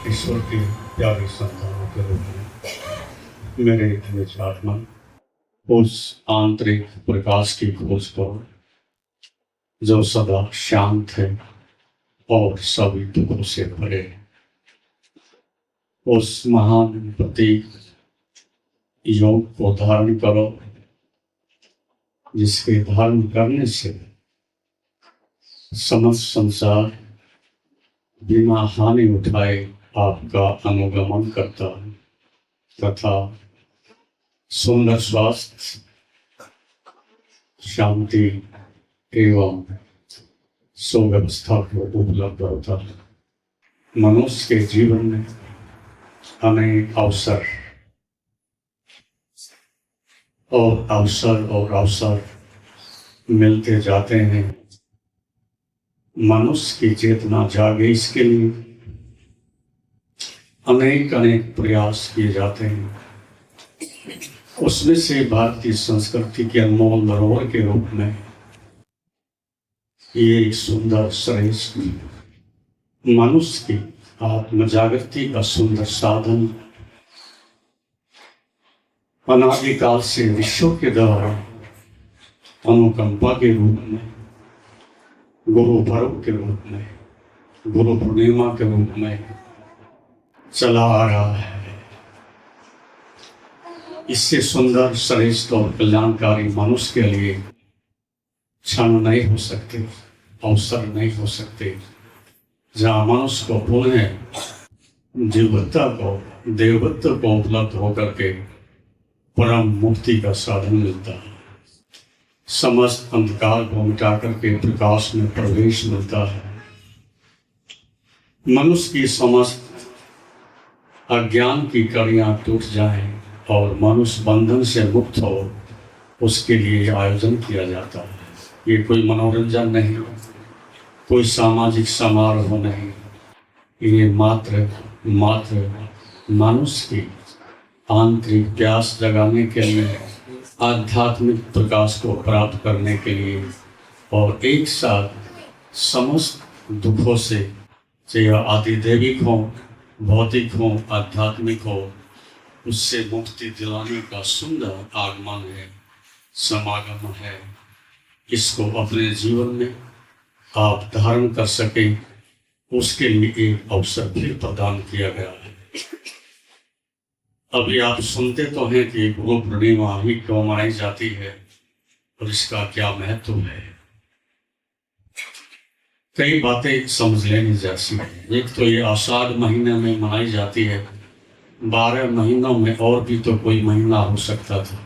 ईश्वर की प्यारी संतानों के रूप में मेरे विचारमन उस आंतरिक प्रकाश की खोज करो जो सदा शांत है और सभी दुखों से भरे। उस महान प्रतीक योग को धारण करो जिसके धारण करने से समस्त संसार बिना हानि उठाए आपका अनुगमन करता है तथा सुंदर स्वास्थ्य, शांति एवं सुव्यवस्था को उपलब्ध होता है। मनुष्य के जीवन में अनेक अवसर मिलते जाते हैं। मनुष्य की चेतना जागे इसके लिए अनेक प्रयास किए जाते हैं। उसमें से भारतीय संस्कृति के अनमोल धरोहर के रूप में ये एक सुंदर श्रेष्ठ मनुष्य की आत्मजागृति का सुंदर साधन अनादिकाल से विश्व के द्वारा अनुकंपा के रूप में, गुरु पर्व के रूप में, गुरु पूर्णिमा के रूप में चला आ रहा है। इससे सुंदर, श्रेष्ठ और कल्याणकारी मनुष्य के लिए क्षण नहीं हो सकते, अवसर नहीं हो सकते जहाँ मनुष्य को पुनः देवत्व को उपलब्ध होकर के परम मुक्ति का साधन मिलता है। समस्त अंधकार को मिटा करके प्रकाश में प्रवेश मिलता है। मनुष्य की समस्त अज्ञान की कड़ियां टूट जाएं और मनुष्य बंधन से मुक्त हो, उसके लिए आयोजन किया जाता है। ये कोई मनोरंजन नहीं, कोई सामाजिक समारोह नहीं, ये मात्र मनुष्य की आंतरिक प्यास जगाने के लिए, आध्यात्मिक प्रकाश को प्राप्त करने के लिए और एक साथ समस्त दुखों से, चाहे आदिदेविक हो, भौतिक हो, आध्यात्मिक हो, उससे मुक्ति दिलाने का सुंदर आगमन है, समागम है। इसको अपने जीवन में आप धारण कर सकें, उसके लिए एक अवसर फिर प्रदान किया गया है। अभी आप सुनते तो हैं कि गुरु पूर्णिमा ही क्यों मनाई जाती है और इसका क्या महत्व है। कई बातें समझ लेनी जैसी है। एक तो ये आषाढ़ महीने में मनाई जाती है, 12 महीनों में और भी तो कोई महीना हो सकता था।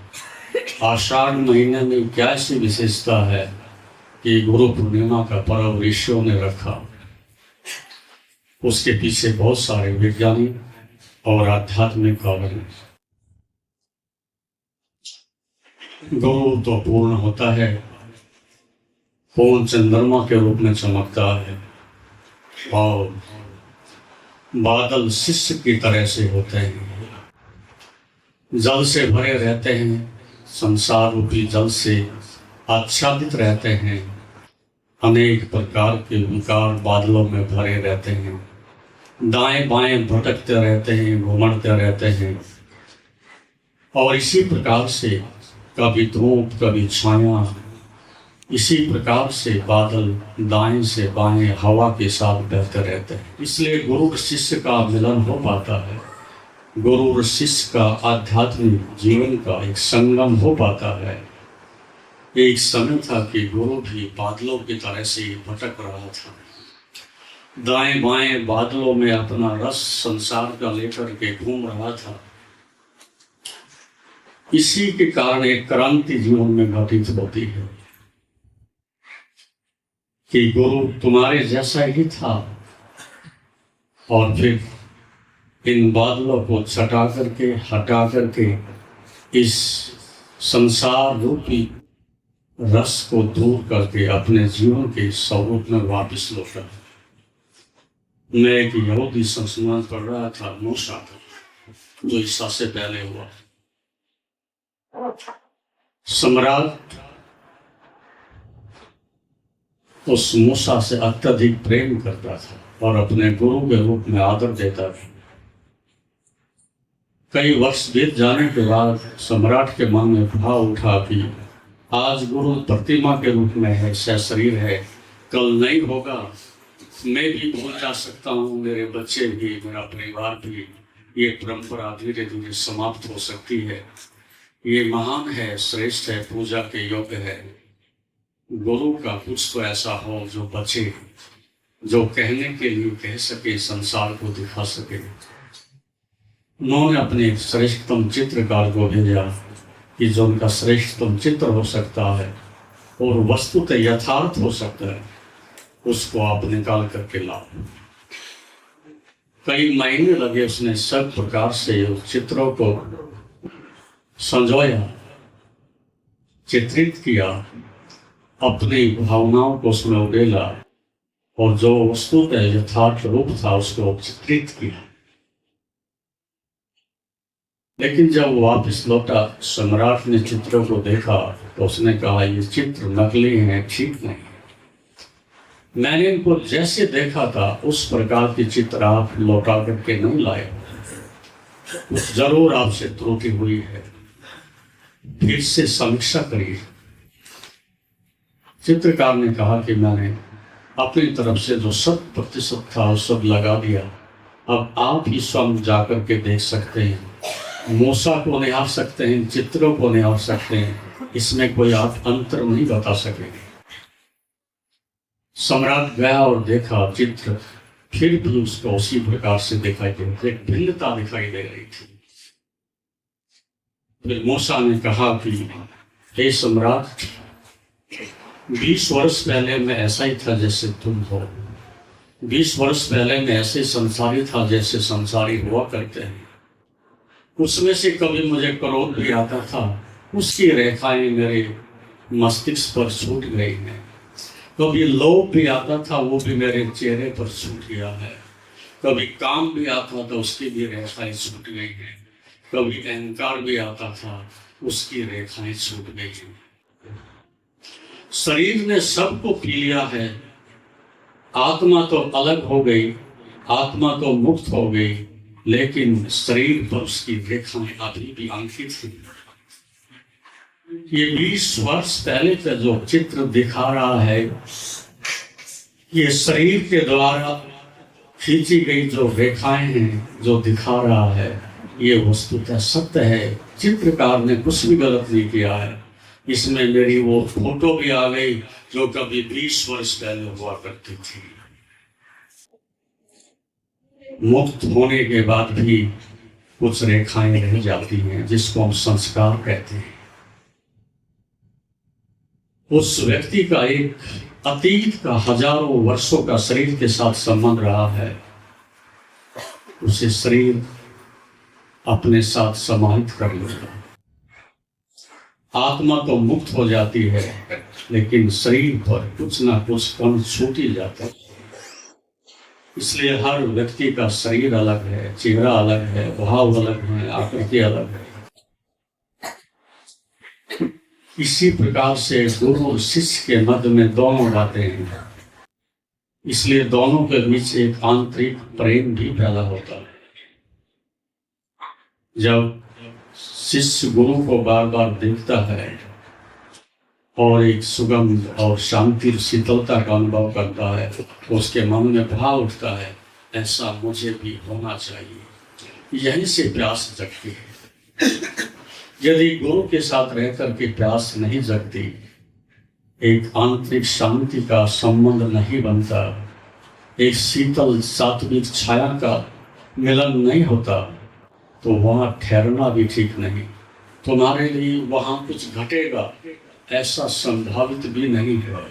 आषाढ़ महीने में क्या ऐसी विशेषता है कि गुरु पूर्णिमा का पर्व ऋषियों ने रखा। उसके पीछे बहुत सारे वैज्ञानिक और आध्यात्मिक कारण। गुरु तो पूर्ण होता है, पूर्ण चंद्रमा के रूप में चमकता है और बादल शिष्य की तरह से होते हैं, जल से भरे रहते हैं, संसार रूपी जल से आच्छादित रहते हैं। अनेक प्रकार के विकार बादलों में भरे रहते हैं, दाएं बाएं भटकते रहते हैं, घुमड़ते रहते हैं और इसी प्रकार से कभी धूप कभी छाया, इसी प्रकार से बादल दाएं से बाएं हवा के साथ बहते रहते हैं। इसलिए गुरु और शिष्य का मिलन हो पाता है, गुरु और शिष्य का आध्यात्मिक जीवन का एक संगम हो पाता है। एक समय था कि गुरु भी बादलों की तरह से भटक रहा था, दाएं बाएं बादलों में अपना रस संसार का लेकर के घूम रहा था। इसी के कारण एक क्रांति जीवन में घटित होती है कि गुरु तुम्हारे जैसा ही था और फिर इन बादलों को छटा करके, हटा करके इस संसार रूपी रस को दूर करके अपने जीवन के स्वरूप में वापस लौटा। मैं एक यहूदी संस्मरण पढ़ रहा था, मूसा का, जो ईसा से पहले हुआ। सम्राट उस मूसा से अत्यधिक प्रेम करता था और अपने गुरु के रूप में आदर देता था। कई वर्ष बीत जाने के बाद सम्राट के मन में भाव उठा कि आज गुरु प्रतिमा के रूप में है, सशरीर है, कल नहीं होगा, मैं भी भूल जा सकता हूँ, मेरे बच्चे भी, मेरा परिवार भी, ये परंपरा धीरे धीरे समाप्त हो सकती है। ये महान है, श्रेष्ठ है, पूजा के योग्य है। गुरु का कुछ तो ऐसा हो जो बचे, जो कहने के लिए कह सके, संसार को दिखा सके। उन्होंने अपने श्रेष्ठतम चित्रकार को भेजा कि जो उनका श्रेष्ठतम चित्र हो सकता है और वस्तुतः यथार्थ हो सकता है, उसको आप निकाल करके लाओ। कई महीने लगे, उसने सब प्रकार से उस चित्रों को संजोया, चित्रित किया, अपनी भावनाओं को उसमें उड़ेला और जो वस्तुतः यथार्थ रूप था उसको चित्रित किया। लेकिन जब वापस लौटा, सम्राट ने चित्रों को देखा तो उसने कहा, ये चित्र नकली हैं, ठीक नहीं। मैंने इनको जैसे देखा था उस प्रकार की चित्र आप लौटा करके नहीं लाए, कुछ जरूर आपसे त्रुटि हुई है, फिर से समीक्षा करिए। चित्रकार ने कहा कि मैंने अपनी तरफ से जो 100% था वो सब लगा दिया, अब आप ही स्वयं जाकर के देख सकते हैं, मूसा को निहार सकते हैं, चित्रों को निहार सकते हैं, इसमें कोई आप अंतर नहीं बता सकेंगे। सम्राट गया और देखा चित्र, फिर भी उसको उसी प्रकार से दिखाई दे रही, एक भिन्नता दिखाई दे रही थी। फिर मूसा ने कहा कि हे सम्राट, 20 वर्ष पहले मैं ऐसा ही था जैसे तुम हो, 20 वर्ष पहले मैं ऐसे संसारी था जैसे संसारी हुआ करते हैं। उसमें से कभी मुझे क्रोध भी आता था, उसकी रेखाएं मेरे मस्तिष्क पर छूट गई हैं। कभी लोभ भी आता था, वो भी मेरे चेहरे पर छूट गया है। कभी काम भी आता था, उसकी भी रेखाएं छूट गई हैं। कभी अहंकार भी आता था, उसकी रेखाएं छूट गई हैं। शरीर ने सबको पी लिया है, आत्मा तो अलग हो गई, आत्मा तो मुक्त हो गई, लेकिन शरीर पर उसकी रेखाएं अभी भी अंकित हैं। ये 20 वर्ष पहले का जो चित्र दिखा रहा है, ये शरीर के द्वारा खींची गई जो रेखाएं हैं, जो दिखा रहा है, ये वस्तुतः सत्य है। चित्रकार ने कुछ भी गलत नहीं किया है। इसमें मेरी वो फोटो भी आ गई जो कभी 20 वर्ष पहले हुआ करती थी। मुक्त होने के बाद भी कुछ रेखाएं रह जाती हैं, जिसको हम संस्कार कहते हैं। उस व्यक्ति का एक अतीत का हजारों वर्षों का शरीर के साथ संबंध रहा है, उसे शरीर अपने साथ समाहित कर लेगा। आत्मा तो मुक्त हो जाती है, लेकिन शरीर पर कुछ ना कुछ कण छूट ही जाता है। इसलिए हर व्यक्ति का शरीर अलग है, चेहरा अलग है, भाव अलग है, आकृति अलग है। इसी प्रकार से गुरु और शिष्य के मध्य में दोनों बातें हैं, इसलिए दोनों के बीच एक आंतरिक प्रेम भी पैदा होता है। जब शिष्य गुरु को बार बार देखता है और एक सुगंध और शांति शीतलता का अनुभव करता है, तो उसके मन में भाव उठता है, ऐसा मुझे भी होना चाहिए। यहीं से प्यास जगती है। यदि गुरु के साथ रहकर के प्यास नहीं जगती, एक आंतरिक शांति का संबंध नहीं बनता, एक शीतल सात्विक छाया का मिलन नहीं होता, तो वहाँ ठहरना भी ठीक नहीं। तुम्हारे लिए वहाँ कुछ घटेगा ऐसा संभावित भी नहीं है।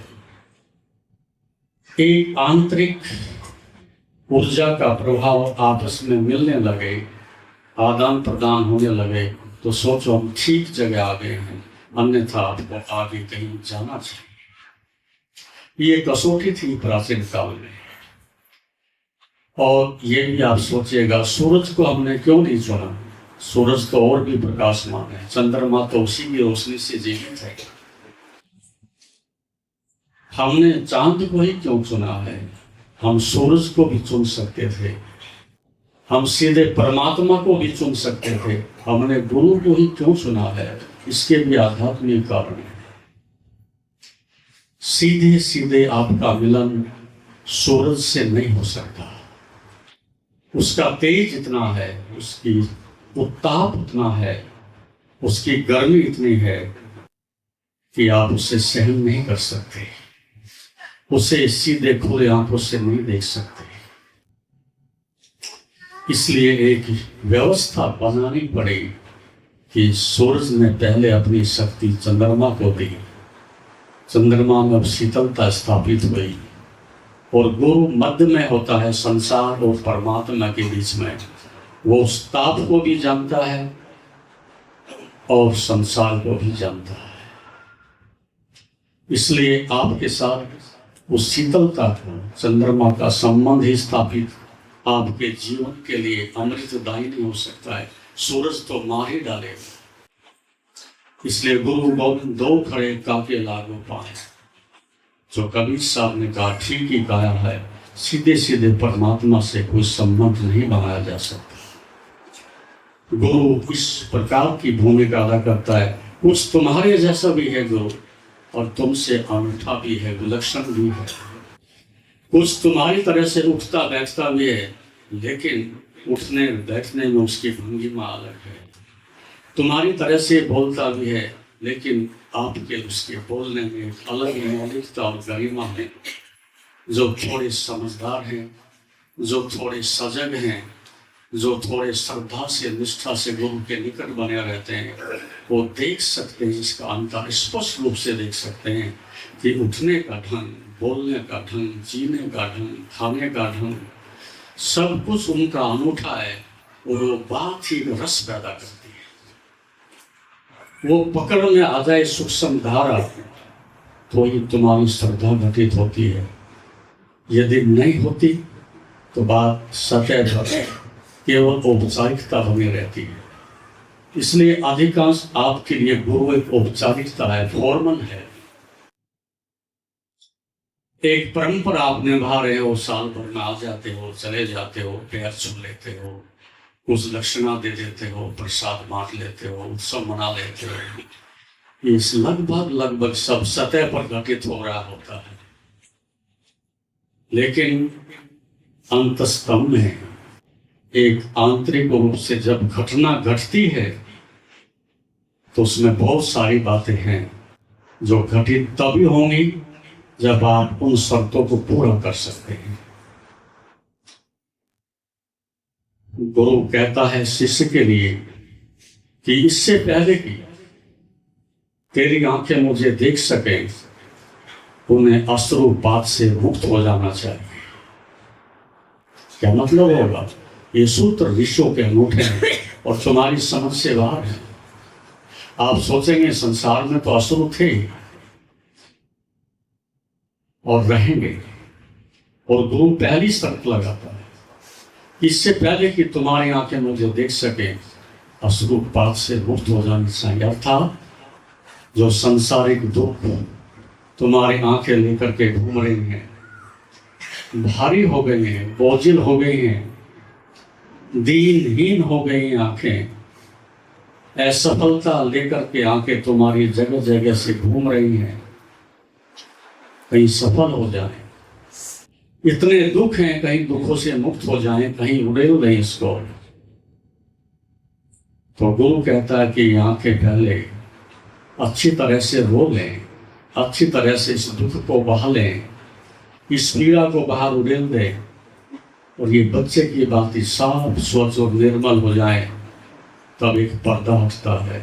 एक आंतरिक ऊर्जा का प्रभाव आपस में मिलने लगे, आदान प्रदान होने लगे, तो सोचो हम ठीक जगह आ गए हैं, अन्यथा आपको आगे कहीं जाना चाहिए। ये कसौटी थी प्राचीन काल में। और ये भी आप सोचिएगा, सूरज को हमने क्यों नहीं चुना? सूरज तो और भी प्रकाशमान है, चंद्रमा तो उसी की रोशनी से जीवित है। हमने चांद को ही क्यों चुना है? हम सूरज को भी चुन सकते थे, हम सीधे परमात्मा को भी चुन सकते थे। हमने गुरु को ही क्यों चुना है? इसके भी आध्यात्मिक कारण है। सीधे सीधे आपका मिलन सूरज से नहीं हो सकता। उसका तेज इतना है, उसकी उत्ताप उतना है, उसकी गर्मी इतनी है कि आप उसे सहन नहीं कर सकते, उसे सीधे खुले आंखों से नहीं देख सकते। इसलिए एक व्यवस्था बनानी पड़ी कि सूरज ने पहले अपनी शक्ति चंद्रमा को दी, चंद्रमा में अब शीतलता स्थापित हुई, और गुरु मध्य में होता है संसार और परमात्मा के बीच में। वो उस ताप को भी जानता है और संसार को भी जानता है। इसलिए आपके साथ उस शीतलता को, चंद्रमा का संबंध ही स्थापित आपके जीवन के लिए अमृतदायी नहीं हो सकता है। सूरज तो मार ही डालेगा। इसलिए गुरु गोविंद दो खड़े काके लागू पाए। जो कबीर साहब ने कहा ठीक ही कहा है, सीधे सीधे परमात्मा से कोई संबंध नहीं बनाया जा सकता। गुरु इस प्रकार की भूमिका अदा करता है। कुछ तुम्हारे जैसा भी है गुरु, और तुमसे अनूठा भी है, विलक्षण भी है। कुछ तुम्हारी तरह से उठता बैठता भी है, लेकिन उठने बैठने में उसकी भंगिमा अलग है। तुम्हारी तरह से बोलता भी है, लेकिन आपके उसके बोलने में एक अलग मौलिकता और गरिमा है। जो थोड़े समझदार हैं, जो थोड़े सजग हैं, जो थोड़े श्रद्धा से, निष्ठा से गुरु के निकट बने रहते हैं, वो देख सकते हैं, इसका अंतर स्पष्ट रूप से देख सकते हैं कि उठने का ढंग, बोलने का ढंग, जीने का ढंग, खाने का ढंग, सब कुछ उनका अनूठा है। और वो बात ही रस पैदा करती है। वो पकड़ में आ जाए सूक्ष्म धारा, तो ही तुम्हारी श्रद्धा घटित होती है। यदि नहीं होती तो बात सतह पर केवल औपचारिकता बनी रहती है। इसलिए अधिकांश आपके लिए गुरु एक औपचारिकता है, फॉर्मल है। एक परंपरा आप निभा रहे हो, साल भर में आ जाते हो, चले जाते हो, पैर छू लेते हो, कुछ दक्षिणा दे देते हो, प्रसाद बांट लेते हो, उत्सव मना लेते हो। इस लगभग सब सतह पर घटित हो रहा होता है। लेकिन अंतस्तम में एक आंतरिक रूप से जब घटना घटती है, तो उसमें बहुत सारी बातें हैं जो घटित तभी होंगी जब आप उन शर्तों को पूरा कर सकते हैं। गुरु कहता है शिष्य के लिए कि इससे पहले कि तेरी आंखें मुझे देख सके, उन्हें अश्रुपात से मुक्त हो जाना चाहिए। क्या मतलब होगा? ये सूत्र विश्व के अनूठे हैं और तुम्हारी समझ से बाहर है। आप सोचेंगे संसार में तो अश्रु थे और रहेंगे, और गुरु पहली शर्त लगाता है, इससे पहले कि तुम्हारी आंखें मुझे देख सके, अश्रुपात से मुक्त हो जानी चाहिए। अर्थात जो सांसारिक दुख तुम्हारी आंखें लेकर के घूम रही हैं, भारी हो गई हैं, बोझिल हो गई हैं, दीनहीन हो गई हैं आंखें, असफलता लेकर के आंखें तुम्हारी जगह जगह से घूम रही हैं, कहीं सफल हो जाए। इतने दुख हैं, कहीं दुखों से मुक्त हो जाएं, कहीं उड़ेल दें इसको। तो गुरु कहता है कि आंखें पहले अच्छी तरह से रो लें, अच्छी तरह से इस दुख को बहा लें, इस पीड़ा को बाहर उड़ेल दें, और ये बच्चे की बातें साफ स्वच्छ और निर्मल हो जाए। तब एक पर्दा हटता है,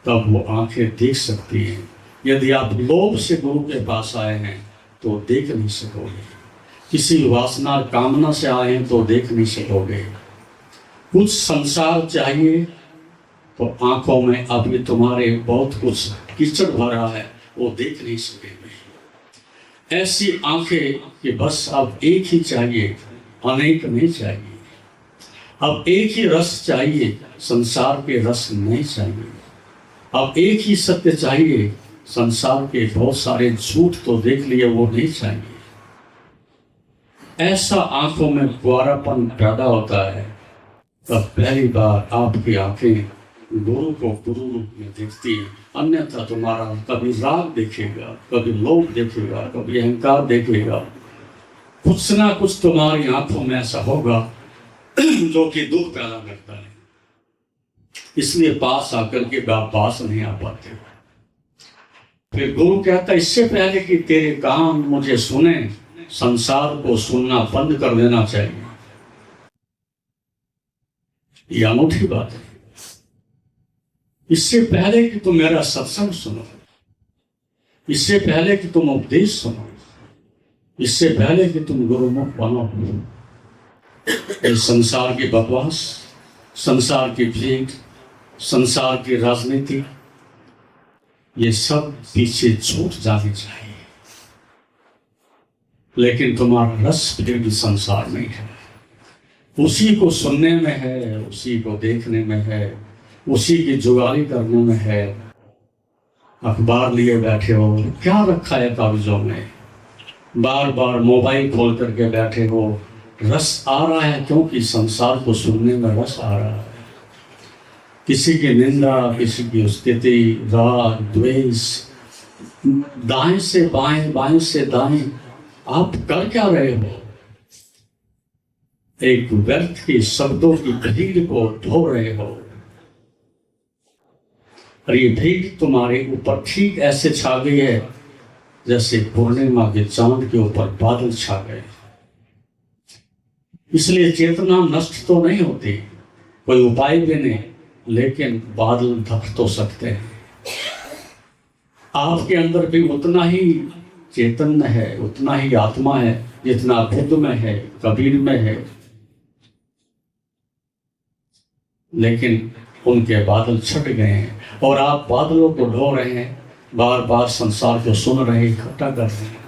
तब वो आंखें देख सकती हैं। यदि आप लोभ से गुरु के पास आए हैं तो देख नहीं सकोगे, किसी वासना कामना से आए हैं तो देख नहीं सकोगे, कुछ संसार चाहिए तो आंखों में अभी तुम्हारे बहुत कुछ कीचड़ भरा है, वो देख नहीं सकेंगे। ऐसी आंखें कि बस अब एक ही चाहिए, अनेक नहीं चाहिए। अब एक ही रस चाहिए, संसार के रस नहीं चाहिए। अब एक ही सत्य चाहिए, संसार के बहुत सारे झूठ तो देख लिए, वो नहीं चाहिए। ऐसा आंखों में ग्वारापन पैदा होता है तब पहली बार आपकी आंखें गुरु को गुरु रूप में देखती हैं। अन्यथा तुम्हारा कभी राग देखेगा, कभी लोभ देखेगा, कभी अहंकार देखेगा। कुछ ना कुछ तुम्हारी आंखों में ऐसा होगा जो कि दुख पैदा करता है। इसलिए पास आकर के आप पास नहीं आ पाते। फिर गुरु कहता है इससे पहले कि तेरे कान मुझे सुने, संसार को सुनना बंद कर देना चाहिए। यह अनूठी बात है। इससे पहले कि तुम मेरा सत्संग सुनो, इससे पहले कि तुम उपदेश सुनो, इससे पहले कि तुम गुरुमुख बनो, इस संसार की बकवास, संसार की भीड़, संसार की राजनीति, ये सब पीछे छूट जानी चाहिए। लेकिन तुम्हारा रस फिर भी संसार में है, उसी को सुनने में है, उसी को देखने में है, उसी की जुगाली करने में है। अखबार लिए बैठे हो, क्या रखा है कागजों में, बार बार मोबाइल खोल करके बैठे हो, रस आ रहा है क्योंकि संसार को सुनने में रस आ रहा है। किसी की निंदा, किसी की स्तुति, राग द्वेष, दाएं से बाएं, बाएं से दाएं, आप कर क्या रहे हो? एक व्यर्थ की शब्दों की भीड़ को धो रहे हो। और ये भीड़ तुम्हारे ऊपर ठीक ऐसे छा गई है जैसे पूर्णिमा के चांद के ऊपर बादल छा गए। इसलिए चेतना नष्ट तो नहीं होती, कोई उपाय भी नहीं, लेकिन बादल ढक तो सकते हैं। आपके अंदर भी उतना ही चैतन्य है, उतना ही आत्मा है जितना बुद्ध में है, कबीर में है, लेकिन उनके बादल छट गए हैं और आप बादलों को ढो रहे हैं, बार बार संसार को सुन रहे हैं, इकट्ठा कर रहे हैं।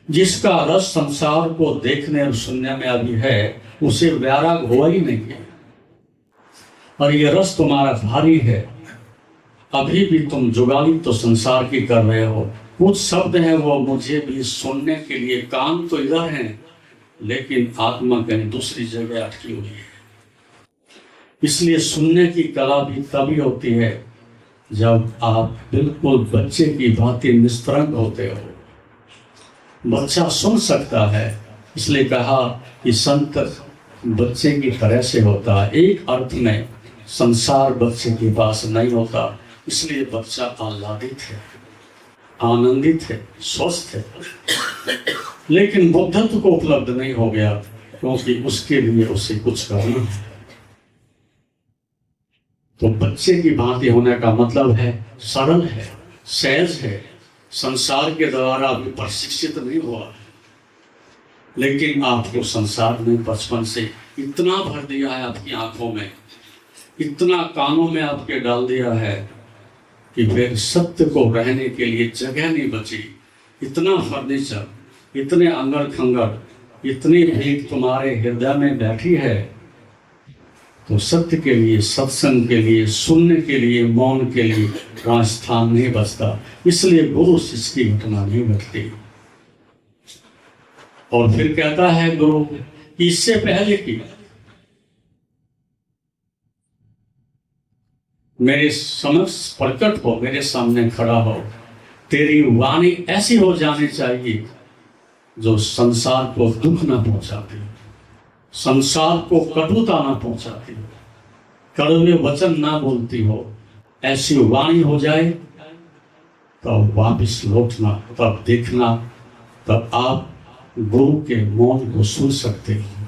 जिसका रस संसार को देखने और सुनने में अभी है, उसे वैराग हुआ ही नहीं है। और ये रस तुम्हारा भारी है, अभी भी तुम जुगाली तो संसार की कर रहे हो। कुछ शब्द हैं वो मुझे भी सुनने के लिए, कान तो इधर हैं लेकिन आत्मा कहीं दूसरी जगह अटकी हुई है। इसलिए सुनने की कला भी तभी होती है जब आप बिल्कुल बच्चे की भांति निस्तरंग होते हो। बच्चा सुन सकता है, इसलिए कहा कि संत बच्चे की तरह से होता है। एक अर्थ में संसार बच्चे के पास नहीं होता, इसलिए बच्चा आह्लादित है, आनंदित है, स्वस्थ है। लेकिन बुद्धत्व को उपलब्ध नहीं हो गया क्योंकि उसके लिए उसे कुछ करना है। तो बच्चे की भांति होने का मतलब है सरल है, सहज है, संसार के द्वारा अभी प्रशिक्षित नहीं हुआ, लेकिन आपको संसार ने बचपन से इतना भर दिया है, आपकी आंखों में इतना कानों में आपके डाल दिया है कि फिर सत्य को रहने के लिए जगह नहीं बची। इतना फर्नीचर, इतने अंगर खंगर, इतनी भीड़ तुम्हारे हृदय में बैठी है, तो सत्य के लिए, सत्संग के लिए, सुनने के लिए, मौन के लिए वहाँ स्थान नहीं बचता। इसलिए गुरु शिष्य की घटना नहीं घटती। और फिर कहता है गुरु, इससे पहले कि मेरे समक्ष प्रकट हो, मेरे सामने खड़ा हो, तेरी वाणी ऐसी हो जानी चाहिए जो संसार को दुख ना पहुंचाती, संसार को कटुता ना पहुंचाती, कड़वे वचन ना बोलती हो। ऐसी वाणी हो जाए तब वापिस लौटना, तब देखना, तब आप गुरु के मौन को सुन सकते हो।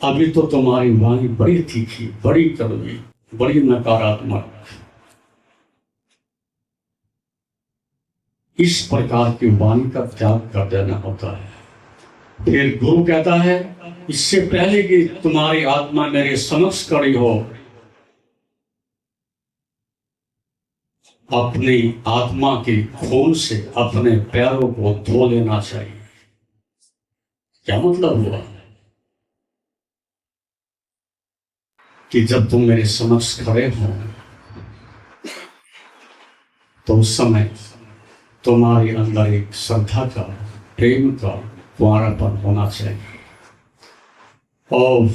अभी तो तुम्हारी वाणी बड़ी तीखी, बड़ी कड़वी, बड़ी नकारात्मक, इस प्रकार की वाणी का त्याग कर देना होता है। फिर गुरु कहता है, इससे पहले कि तुम्हारी आत्मा मेरे समक्ष खड़ी हो, अपनी आत्मा के खून से अपने पैरों को धो लेना चाहिए। क्या मतलब हुआ कि जब तुम मेरे समक्ष खड़े हो तो उस समय तुम्हारे अंदर एक श्रद्धा का, प्रेम का कुंवारापन होना चाहिए और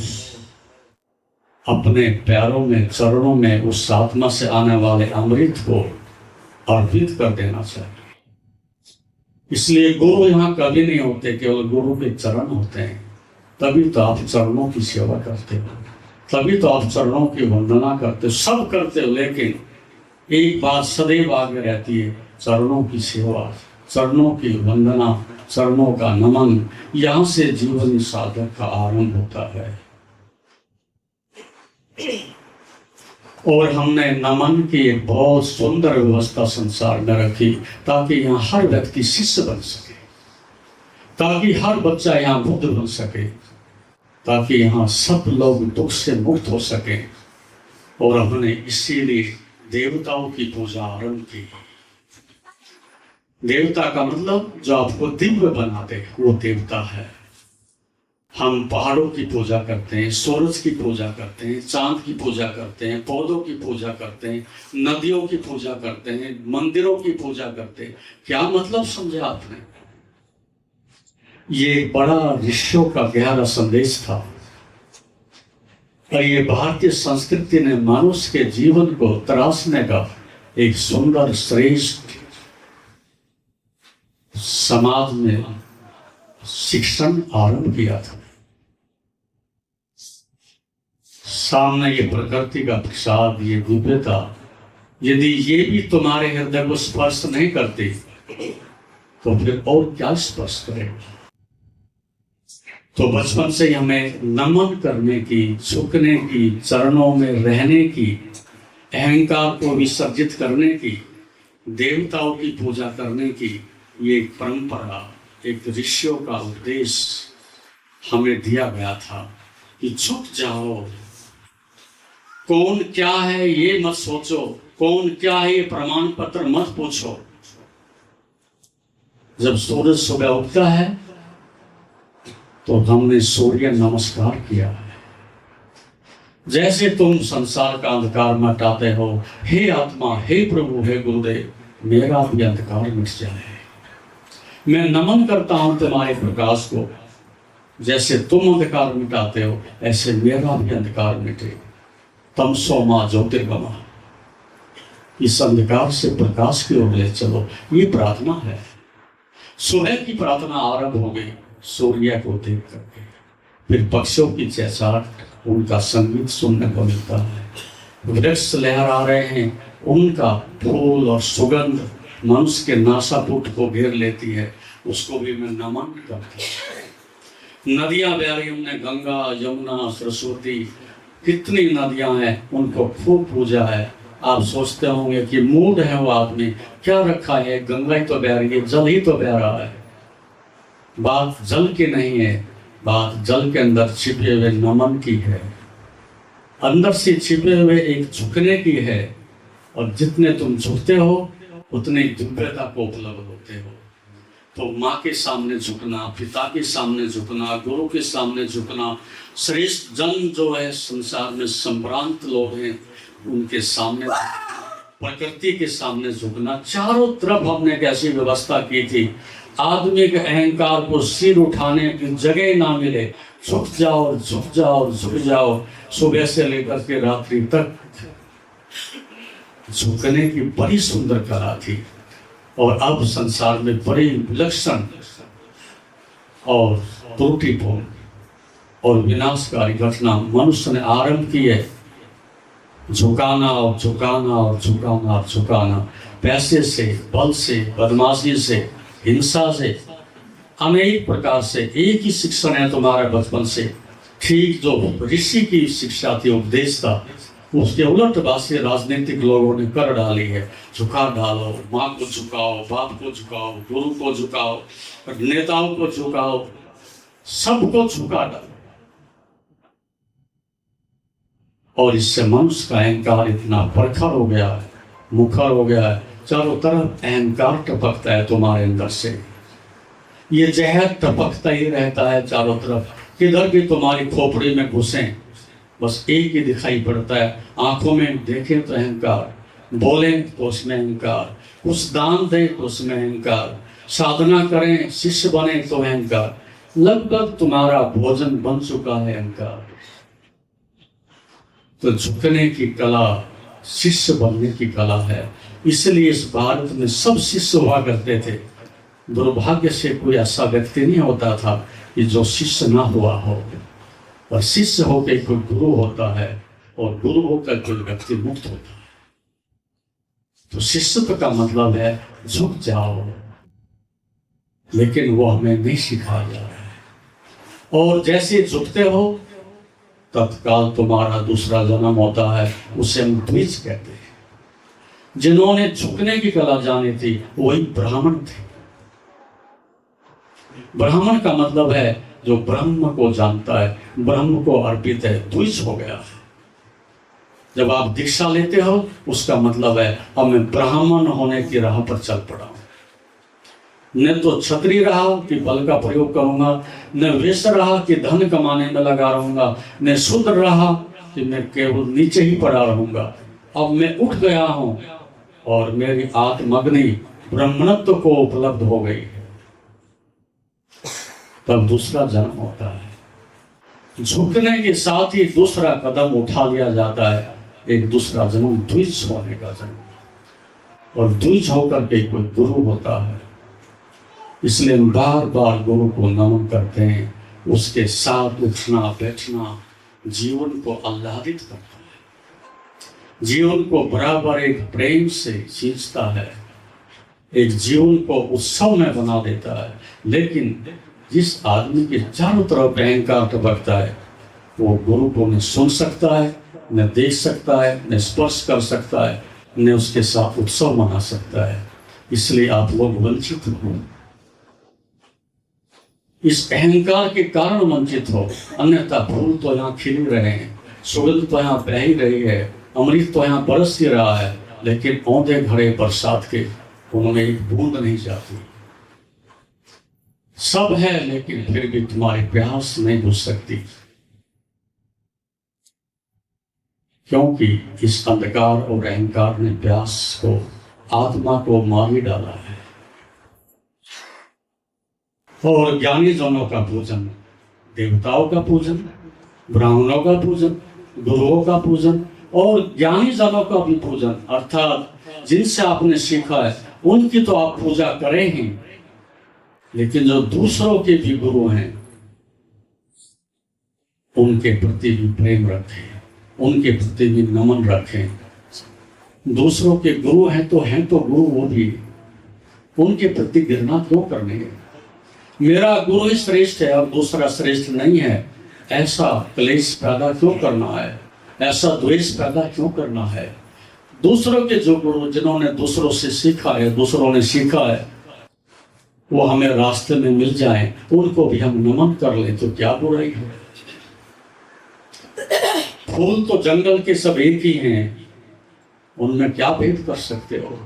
अपने पैरों में, चरणों में उस आत्मा से आने वाले अमृत को अर्पित कर देना चाहिए। इसलिए गुरु यहाँ कभी नहीं होते, केवल गुरु के चरण होते हैं। तभी तो आप चरणों की सेवा करते हो, तभी तो आप चरणों की वंदना करते हो, सब करते हो, लेकिन एक बात सदैव आगे रहती है, चरणों की सेवा, चरणों की वंदना, चरणों का नमन। यहाँ से जीवन साधक का आरंभ होता है। और हमने नमन की एक बहुत सुंदर व्यवस्था संसार में रखी, ताकि यहाँ हर व्यक्ति शिष्य बन सके, ताकि हर बच्चा यहाँ बुद्ध बन सके, ताकि यहाँ सब लोग दुख से मुक्त हो सके। और हमने इसीलिए देवताओं की पूजा आरंभ की। देवता का मतलब जो आपको दिव्य बना दे, वो देवता है। हम पहाड़ों की पूजा करते हैं, सूरज की पूजा करते हैं, चांद की पूजा करते हैं, पौधों की पूजा करते हैं, नदियों की पूजा करते हैं, मंदिरों की पूजा करते हैं। क्या मतलब समझे आपने? ये बड़ा ऋषियों का गहरा संदेश था। और ये भारतीय संस्कृति ने मनुष्य के जीवन को तराशने का एक सुंदर, श्रेष्ठ समाज में शिक्षण आरंभ किया था। सामने ये प्रकृति का प्रसाद, ये दिव्यता, यदि ये भी तुम्हारे हृदय को स्पर्श नहीं करती, तो फिर और क्या स्पर्श करेगा? तो बचपन से ही हमें नमन करने की, झुकने की, चरणों में रहने की, अहंकार को विसर्जित करने की, देवताओं की पूजा करने की, ये एक परंपरा, एक ऋषियों का उपदेश हमें दिया गया था कि झुक जाओ। कौन क्या है ये मत सोचो, कौन क्या है ये प्रमाण पत्र मत पूछो। जब सूरज सुबह उगता है तो हमने सूर्य नमस्कार किया है। जैसे तुम संसार का अंधकार मिटाते हो, हे आत्मा, हे प्रभु, हे गुरुदेव, मेरा भी अंधकार मिट जाए। मैं नमन करता हूं तुम्हारे प्रकाश को। जैसे तुम अंधकार मिटाते हो, ऐसे मेरा भी अंधकार मिटे। तमसो मां ज्योतिर्गमा, इस अंधकार से प्रकाश की ओर ले चलो, ये प्रार्थना है। सुबह की प्रार्थना आरंभ हो गई सूर्य को देख करके। फिर पक्षियों की चहचहाट, उनका संगीत सुनने को मिलता है। वृक्ष लहरा रहे हैं, उनका फूल और सुगंध मनुष्य के नासापुट को घेर लेती है, उसको भी मैं नमन करता हूँ। नदियां बह रही, हमने गंगा, यमुना, सरस्वती, कितनी नदियां हैं, उनको खूब पूजा है। आप सोचते होंगे कि मूड है वो आदमी, क्या रखा है, गंगा ही तो बह रही है, जल ही तो बह रहा है। बात जल की नहीं है, बात जल के अंदर छिपे हुए नमन की है, अंदर से छिपे हुए एक झुकने की है। और जितने तुम झुकते हो उतनी दिव्यता को उपलब्ध होते हो। तो माँ के सामने झुकना, पिता के सामने झुकना, गुरु के सामने झुकना, श्रेष्ठ जन जो है संसार में संभ्रांत लोग हैं उनके सामने, प्रकृति के सामने झुकना। चारों तरफ हमने एक ऐसी व्यवस्था की थी, आदमी के अहंकार को सिर उठाने की जगह ना मिले। झुक जाओ, झुक जाओ, झुक जाओ। सुबह से लेकर के रात्रि तक झुकने की बड़ी सुंदर कला थी। और अब संसार में बड़ी विलक्षण और त्रुटिपूर्ण और विनाशकारी घटना मनुष्य ने आरंभ की है। झुकाना और झुकाना और झुकाना और झुकाना, पैसे से, बल से, बदमाशी से, हिंसा से, अनेक प्रकार से। एक ही शिक्षण है तुम्हारे बचपन से, ठीक जो ऋषि की शिक्षा थी, उपदेश था, उसके उलट बात राजनीतिक लोगों ने कर डाली है। झुका डालो, माँ को झुकाओ, बाप को झुकाओ, गुरु को झुकाओ, नेताओं को झुकाओ, सबको झुका डालो। और इससे मनुष्य का अहंकार इतना प्रखर हो गया है, मुखर हो गया है, चारों तरफ अहंकार टपकता है तुम्हारे अंदर से। ये जहर टपकता ही रहता है चारों तरफ, किधर भी तुम्हारी खोपड़ी में घुसे बस एक ही दिखाई पड़ता है। आंखों में देखें तो अहंकार, बोलें तो उसमें अहंकार, कुछ दान दें तो उसमें अहंकार, साधना करें, शिष्य बने तो अहंकार। लगभग तुम्हारा भोजन बन चुका है अहंकार। तो झुकने की कला शिष्य बनने की कला है। इसलिए इस भारत में सब शिष्य हुआ करते थे। दुर्भाग्य से कोई ऐसा व्यक्ति नहीं होता था कि जो शिष्य ना हुआ हो। और शिष्य होकर कोई गुरु होता है, और गुरु होकर कोई व्यक्ति मुक्त होता है। तो शिष्यत्व का मतलब है झुक जाओ, लेकिन वो हमें नहीं सिखाया जा रहा है। और जैसे झुकते हो तत्काल तुम्हारा दूसरा जन्म होता है, उसे हम द्विज कहते हैं। जिन्होंने झुकने की कला जानी थी वही ब्राह्मण थे। ब्राह्मण का मतलब है जो ब्रह्म को जानता है, ब्रह्म को अर्पित है, द्विज हो गया है। जब आप दीक्षा लेते हो उसका मतलब है अब मैं ब्राह्मण होने की राह पर चल पड़ा हूं। न तो क्षत्रिय रहा कि बल का प्रयोग करूंगा, न वैश्य रहा कि धन कमाने में लगा रहूंगा, न शूद्र रहा कि मैं केवल नीचे ही पड़ा रहूंगा। अब मैं उठ गया हूं और मेरी आत्मग्नि ब्रह्मणत्व को उपलब्ध हो गई है। तब दूसरा जन्म होता है। झुकने के साथ ही दूसरा कदम उठा लिया जाता है, एक दूसरा जन्म द्विज होने का जन्म। और द्विज होकर के कोई गुरु होता है। इसलिए बार बार गुरु को नमन करते हैं। उसके साथ उठना बैठना जीवन को आह्लादित करता है, जीवन को बराबर एक प्रेम से सींचता है, एक जीवन को उत्सव में बना देता है। लेकिन जिस आदमी के चारों तरफ अहंकार टपकता है वो गुरु को न सुन सकता है, न देख सकता है, न स्पर्श कर सकता है, न उसके साथ उत्सव मना सकता है। इसलिए आप लोग वंचित हो, इस अहंकार के कारण वंचित हो। अन्यथा फूल तो यहाँ खिल रहे हैं, सुगंध तो यहाँ बह ही रही है, अमृत तो यहाँ बरस ही रहा है, लेकिन औंधे घड़े बरसात के उन्होंने एक बूंद नहीं जाती। सब है लेकिन फिर भी तुम्हारी प्यास नहीं बुझ सकती, क्योंकि इस अंधकार और अहंकार ने प्यास को, आत्मा को मार ही डाला है। और ज्ञानी जनों का पूजन, देवताओं का पूजन, ब्राह्मणों का पूजन, गुरुओं का पूजन और ज्ञानी जनों का भी पूजन, अर्थात जिनसे आपने सीखा है उनकी तो आप पूजा करें ही, लेकिन जो दूसरों के भी गुरु हैं उनके प्रति भी प्रेम रखें, उनके प्रति भी नमन रखें। दूसरों के गुरु हैं तो गुरु वो भी, उनके प्रति घृणा क्यों करनी है? मेरा गुरु ही श्रेष्ठ है और दूसरा श्रेष्ठ नहीं है, ऐसा क्लेश पैदा क्यों करना है? ऐसा द्वेष पैदा क्यों करना है? दूसरों के जो गुरु, जिन्होंने दूसरों से सीखा है, दूसरों ने सीखा है, वो हमें रास्ते में मिल जाएं, उनको भी हम नमन कर लें तो क्या बुराई है? फूल तो जंगल के सब एक ही हैं, उनमें क्या भेद कर सकते हो?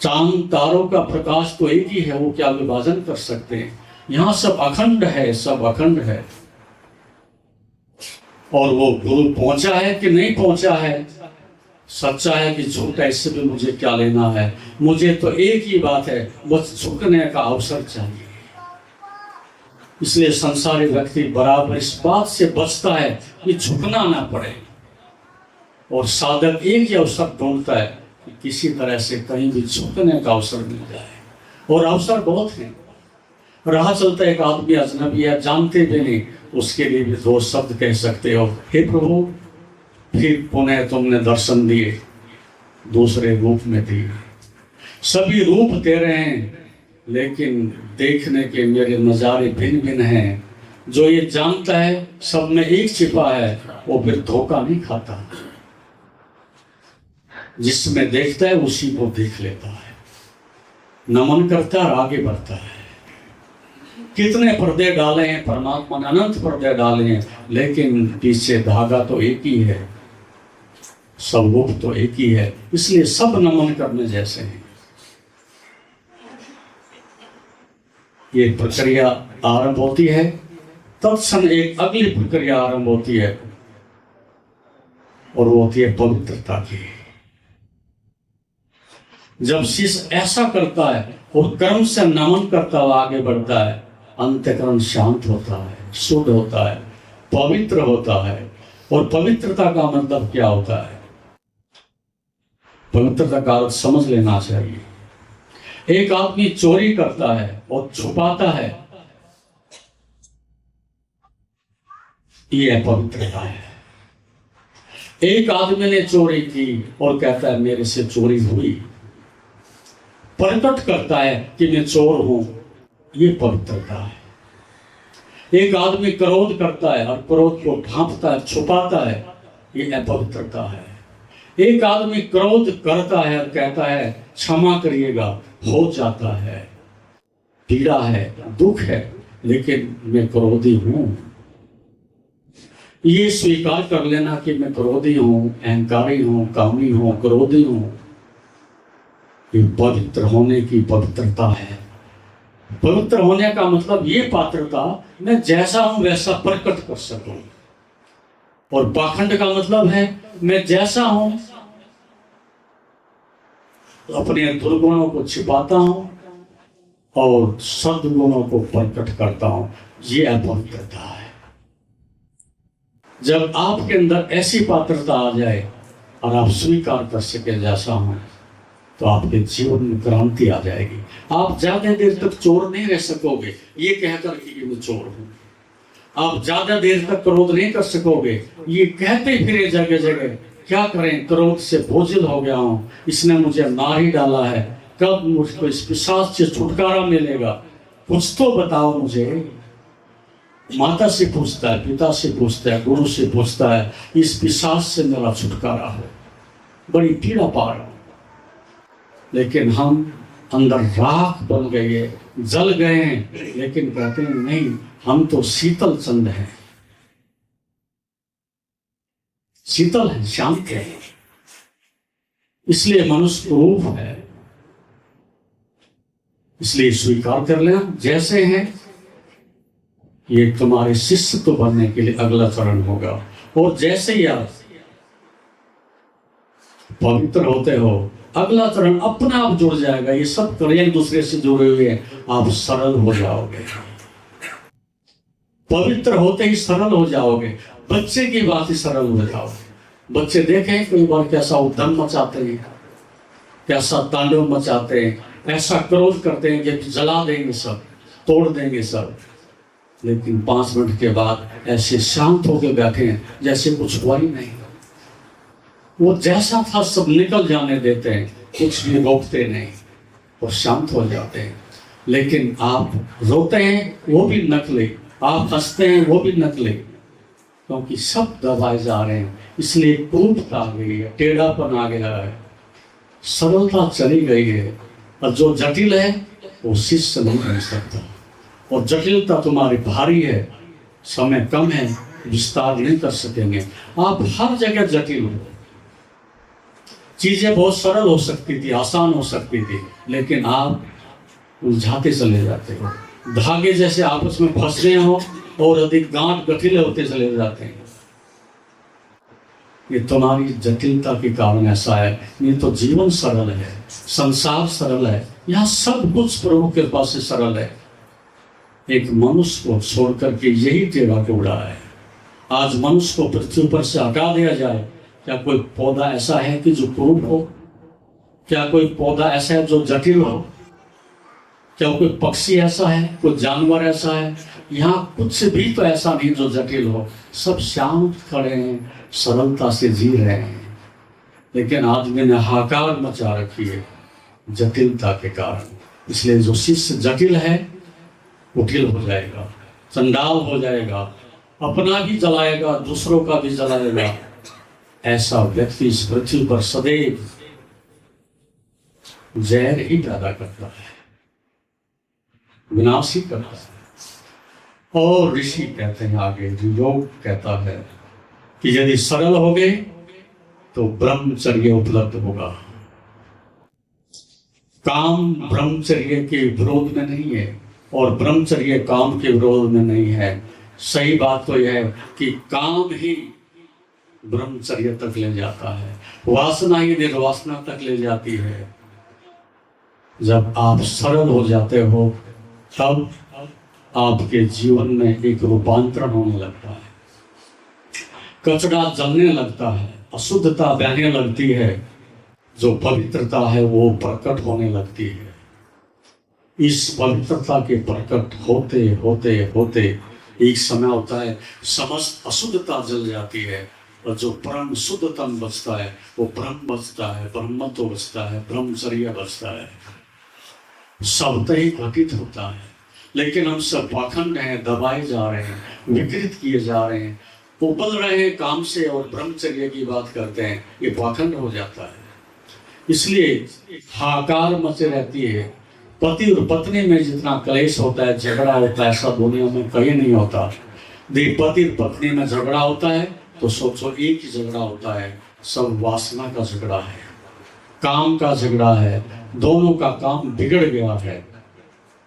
चांद तारों का प्रकाश तो एक ही है, वो क्या विभाजन कर सकते हैं? यहाँ सब अखंड है, सब अखंड है। और वो गुरु पहुंचा है कि नहीं पहुंचा है, सच्चा है कि झूठा, इससे भी मुझे क्या लेना है? मुझे तो एक ही बात है, बस झुकने का अवसर चाहिए। इसलिए संसारी व्यक्ति बराबर इस बात से बचता है कि झुकना ना पड़े, और साधक एक ही अवसर ढूंढता है कि किसी तरह से कहीं भी झुकने का अवसर मिल जाए। और अवसर बहुत हैं। राह चलता एक आदमी अजनबी है, जानते भी नहीं, उसके लिए भी दो शब्द कह सकते हो, हे प्रभु फिर पुनः तुमने दर्शन दिए, दूसरे रूप में दिए। सभी रूप दे रहे हैं, लेकिन देखने के मेरे नज़ारे भिन्न भिन्न हैं। जो ये जानता है सब में एक छिपा है, वो फिर धोखा नहीं खाता। जिसमें देखता है उसी को देख लेता है, नमन करता है और आगे बढ़ता है। कितने पर्दे डाले हैं परमात्मा ने, अनंत पर्दे डाले हैं, लेकिन पीछे धागा तो एक ही है, सब रूप तो एक ही है। इसलिए सब नमन करने जैसे हैं। ये प्रक्रिया आरंभ होती है, तत्क्षण एक अगली प्रक्रिया आरंभ होती है, और वो होती है पवित्रता की। जब शिष्य ऐसा करता है और कर्म से नमन करता हुआ आगे बढ़ता है, अंतःकरण शांत होता है, शुद्ध होता है, पवित्र होता है। और पवित्रता का मतलब क्या होता है? पवित्रता का अर्थ समझ लेना चाहिए। एक आदमी चोरी करता है और छुपाता है, ये पवित्रता है। एक आदमी ने चोरी की और कहता है मेरे से चोरी हुई, प्रकट करता है कि मैं चोर हूं, ये पवित्रता है। एक आदमी क्रोध करता है और क्रोध को ढांपता है, छुपाता है, ये अपवित्रता है। एक आदमी क्रोध करता है और कहता है क्षमा करिएगा, हो जाता है, पीड़ा है, दुख है, लेकिन मैं क्रोधी हूं, ये स्वीकार कर लेना कि मैं क्रोधी हूं, अहंकारी हूं, कामी हूं, क्रोधी हूं, ये पवित्र होने की पवित्रता है। पवित्र होने का मतलब ये पात्रता, मैं जैसा हूं वैसा प्रकट कर सकूं। और पाखंड का मतलब है मैं जैसा हूं अपने दुर्गुणों को छिपाता हूं और सद्गुणों को प्रकट करता हूं, ये अपवित्रता है। जब आपके अंदर ऐसी पात्रता आ जाए और आप स्वीकार कर सके जैसा हूं, तो आपके जीवन में क्रांति आ जाएगी। आप ज्यादा देर तक चोर नहीं रह सकोगे ये कहकर कि मैं चोर हूं। आप ज्यादा देर तक क्रोध नहीं कर सकोगे ये कहते फिरे जगह जगह, क्या करें, क्रोध से बोझिल हो गया हूं, इसने मुझे मार ही डाला है, कब मुझको इस पिशाच से छुटकारा मिलेगा, कुछ तो बताओ मुझे। माता से पूछता है, पिता से पूछता है, गुरु से पूछता है, इस पिशाच से मेरा छुटकारा हो, बड़ी पीड़ा पा रहा हूं। लेकिन हम अंदर राख बन गए, जल गए हैं, लेकिन कहते हैं नहीं, हम तो शीतल चंद हैं, शीतल है, शांत है, इसलिए मनुष्य रूप है। इसलिए स्वीकार कर लेना जैसे हैं। ये तुम्हारे शिष्य तो बनने के लिए अगला चरण होगा। और जैसे ही आप पवित्र होते हो, अगला चरण अपने आप जुड़ जाएगा। ये सब क्रिया एक दूसरे से जुड़े हुए हैं, आप सरल हो जाओगे। पवित्र होते ही सरल हो जाओगे। बच्चे की बात ही सरल हो जाओगे। बच्चे देखें कई बार कैसा उद्यम मचाते हैं, कैसा तांडव मचाते हैं, ऐसा क्रोध करते हैं कि जला देंगे सब, तोड़ देंगे सब, लेकिन 5 मिनट के बाद ऐसे शांत होकर बैठे हैं जैसे कुछ हुआ ही नहीं। वो जैसा था सब निकल जाने देते हैं, कुछ भी रोकते नहीं और शांत हो जाते हैं। लेकिन आप रोते हैं वो भी नकली, आप हंसते हैं वो भी नकली, क्योंकि सब दबाए जा रहे हैं। इसलिए क्रूरता आ गई है, टेढ़ापन आ गया है, सरलता चली गई है। और जो जटिल है वो शिष्य नहीं बन सकता। और जटिलता तुम्हारी भारी है, समय कम है, विस्तार नहीं कर सकेंगे। आप हर जगह जटिल हो। चीजें बहुत सरल हो सकती थी, आसान हो सकती थी, लेकिन आप उलझाते चले जाते हो। धागे जैसे आपस में फंस गए हो और अधिक गांठ गठिले होते चले जाते हैं। ये तुम्हारी जटिलता के कारण ऐसा है। ये तो जीवन सरल है, संसार सरल है, यहाँ सब कुछ प्रभु के पास से सरल है। एक मनुष्य को छोड़ करके यही टेढ़ा टेढ़ा है। आज मनुष्य को पृथ्वी पर से हटा दिया जाए, क्या कोई पौधा ऐसा है कि जो क्रूर हो? क्या कोई पौधा ऐसा है जो जटिल हो? क्या कोई पक्षी ऐसा है, कोई जानवर ऐसा है? यहाँ कुछ भी तो ऐसा नहीं जो जटिल हो। सब शांत खड़े हैं, सरलता से जी रहे हैं। लेकिन आदमी ने हाहाकार मचा रखी है जटिलता के कारण। इसलिए जो शिष्य जटिल है कुटिल हो जाएगा, चंडाल हो जाएगा, अपना भी जलाएगा, दूसरों का भी जलाएगा। ऐसा व्यक्ति इस पृथ्वी पर सदैव जहर ही पैदा करता है, विनाश ही करता है। और ऋषि कहते हैं आगे, योग कहता है कि यदि सरल हो गए तो ब्रह्मचर्य उपलब्ध होगा। काम ब्रह्मचर्य के विरोध में नहीं है और ब्रह्मचर्य काम के विरोध में नहीं है। सही बात तो यह है कि काम ही ब्रह्मचर्य तक ले जाता है, वासना ही निर्वासना तक ले जाती है। जब आप सरल हो जाते हो तब आपके जीवन में एक रूपांतरण होने लगता है, कचरा जलने लगता है, अशुद्धता बहने लगती है, जो पवित्रता है वो प्रकट होने लगती है। इस पवित्रता के प्रकट होते होते होते एक समय होता है समस्त अशुद्धता जल जाती है, और जो परम शुद्धतम बचता है वो ब्रह्म बचता है, ब्रह्मत्व बचता है, ब्रह्मचर्य बचता है। सब ही घटित होता है, लेकिन हम सब पाखंड हैं, दबाए जा रहे हैं, विकृत किए जा रहे हैं, उबल रहे हैं काम से और ब्रह्मचर्य की बात करते हैं, ये पाखंड हो जाता है। इसलिए हाहाकार मचे रहती है। पति और पत्नी में जितना क्लेश होता है, झगड़ा होता है, ऐसा दुनिया में कहीं नहीं होता। देख, पति और पत्नी में झगड़ा होता है तो सोचो एक ही झगड़ा होता है, सब वासना का झगड़ा है, काम का झगड़ा है, दोनों का काम बिगड़ गया है,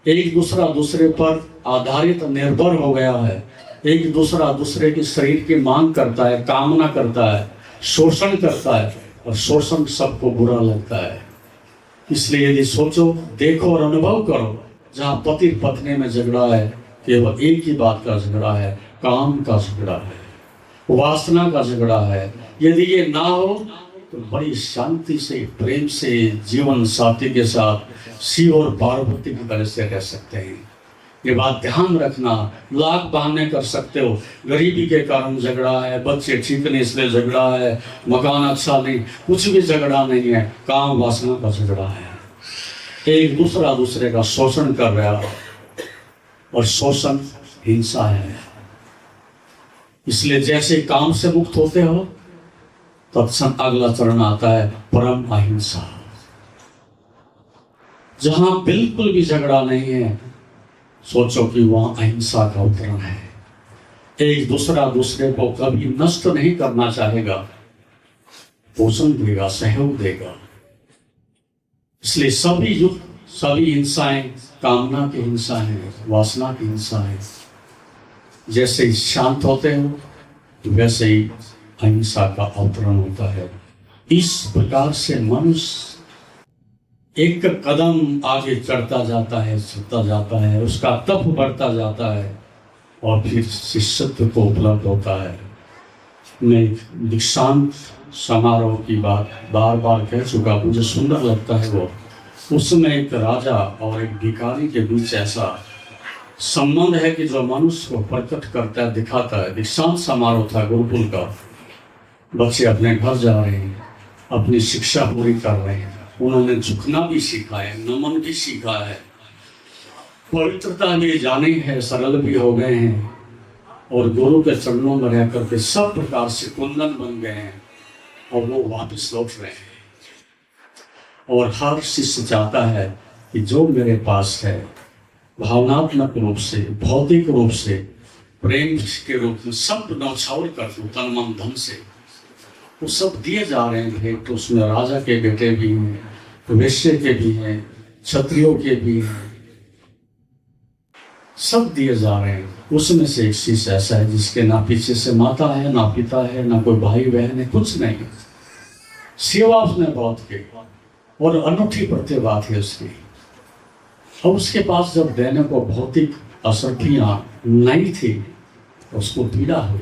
एक दूसरा दूसरे पर आधारित निर्भर हो गया है, एक दूसरा दूसरे के शरीर की मांग करता है, कामना करता है, शोषण करता है, और शोषण सबको बुरा लगता है। इसलिए यदि सोचो, देखो और अनुभव करो, जहाँ पति पत्नी में झगड़ा है केवल एक ही बात का झगड़ा है, काम का झगड़ा है, वासना का झगड़ा है। यदि ये ना हो तो बड़ी शांति से, प्रेम से जीवन साथी के साथ शिव और पार्वती की तरह से रह सकते हैं। ये बात ध्यान रखना। लाख बहाने कर सकते हो, गरीबी के कारण झगड़ा है, बच्चे ठीक नहीं इसलिए झगड़ा है, मकान अच्छा नहीं, कुछ भी झगड़ा नहीं है, काम वासना का झगड़ा है। एक दूसरा दूसरे का शोषण कर रहा है, और शोषण हिंसा है। इसलिए जैसे काम से मुक्त होते हो तत्क्षण अगला चरण आता है परम अहिंसा। जहां बिल्कुल भी झगड़ा नहीं है, सोचो कि वहां अहिंसा का उतरण है। एक दूसरा दूसरे को कभी नष्ट नहीं करना चाहेगा, पोषण देगा, सहयोग देगा। इसलिए सभी युद्ध, सभी हिंसाएं कामना की हिंसा है, वासना की हिंसा है। जैसे ही शांत होते हो वैसे ही अहिंसा का अवतरण होता है। इस प्रकार से मनुष्य एक कदम आगे चढ़ता जाता है, चलता जाता है, उसका तप बढ़ता जाता है, और फिर शिष्यत्व को उपलब्ध होता है। मैं दीक्षांत समारोह की बात बार बार कह चुका, मुझे सुंदर लगता है वो। उसमें एक राजा और एक भिखारी के बीच ऐसा संबंध है कि जो मनुष्य को प्रकट करता है, दिखाता है। दीक्षांत समारोह था गुरुकुल का, बच्चे अपने घर जा रहे हैं, अपनी शिक्षा पूरी कर रहे हैं, उन्होंने झुकना भी सीखा है, नमन भी सीखा है, पवित्रता भी जानी है, सरल भी हो गए हैं, और गुरु के चरणों में रह करके सब प्रकार से कुंदन बन गए हैं, और वो वापस लौट रहे हैं। और हर शिष्य चाहता है कि जो मेरे पास है, भावनात्मक रूप से, भौतिक रूप से, प्रेम के रूप में सब नौछावर कर दूं, तन मन धन से, वो सब दिए जा रहे हैं भेंट। तो उसमें राजा के बेटे भी हैं, वैश्य के भी हैं, क्षत्रियों के भी हैं, सब दिए जा रहे हैं। उसमें से एक शिष्य ऐसा है जिसके ना पीछे से माता है, ना पिता है, ना कोई भाई बहन है, कुछ नहीं। सेवा उसने बहुत की और अनूठी प्रतिभा थी उसकी। अब उसके पास जब देने को भौतिक असरफियाँ नहीं थी तो उसको पीड़ा हुई,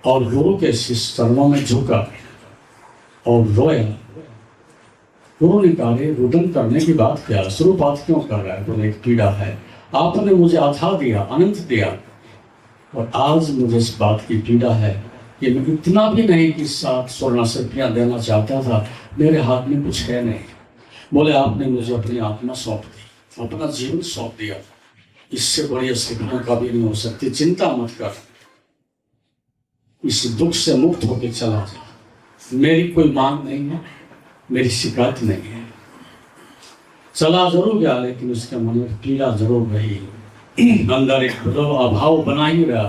और गुरु के शिष्य चरणों में झुका और रोया। गुरु ने कहा, रुदन करने की बात क्या, शुरुआत क्यों कर रहा है? बोले, एक पीड़ा है, आपने मुझे अथा दिया, अनंत दिया, और आज मुझे इस बात की पीड़ा है कि मैं इतना भी नहीं कि 7 स्वर्ण असरफियाँ देना चाहता था, मेरे हाथ में कुछ है नहीं। बोले, आपने मुझे अपनी आत्मा सौंप दी, अपना जीवन सौंप दिया, इससे बड़ी असरफियाँ कभी नहीं हो सकती। चिंता मत कर, इस दुख से मुक्त होकर चला जा। मेरी कोई मांग नहीं है, मेरी शिकायत नहीं है। चला जरूर गया, लेकिन उसके मन में पीड़ा जरूर रही, अंदर एक अभाव बना ही रहा।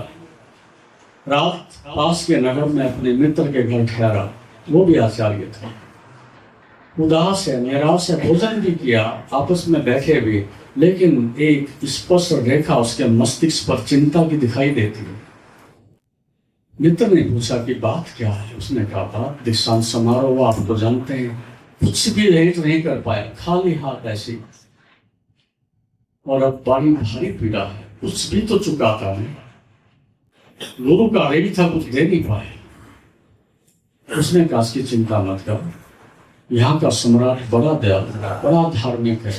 रात पास के नगर में अपने मित्र के घर ठहरा, वो भी आचार्य था। उदास है, निराश है, भोजन भी किया, आपस में बैठे भी, लेकिन एक स्पष्ट रेखा उसके मस्तिष्क पर चिंता की दिखाई देती है। मित्र ने पूछा कि बात क्या है? उसने कहा, बात दीक्षांत समारोह आप तो जानते हैं, कुछ भी भेंट नहीं कर पाया, खाली हाथ ऐसी। और अब बड़ी भारी पीड़ा है, कुछ भी तो चुकाता नहीं, गुरु का ऋण था, कुछ दे नहीं पाए। उसने कहा इसकी चिंता मत कर, यहाँ का सम्राट बड़ा दयालु है, बड़ा धार्मिक है,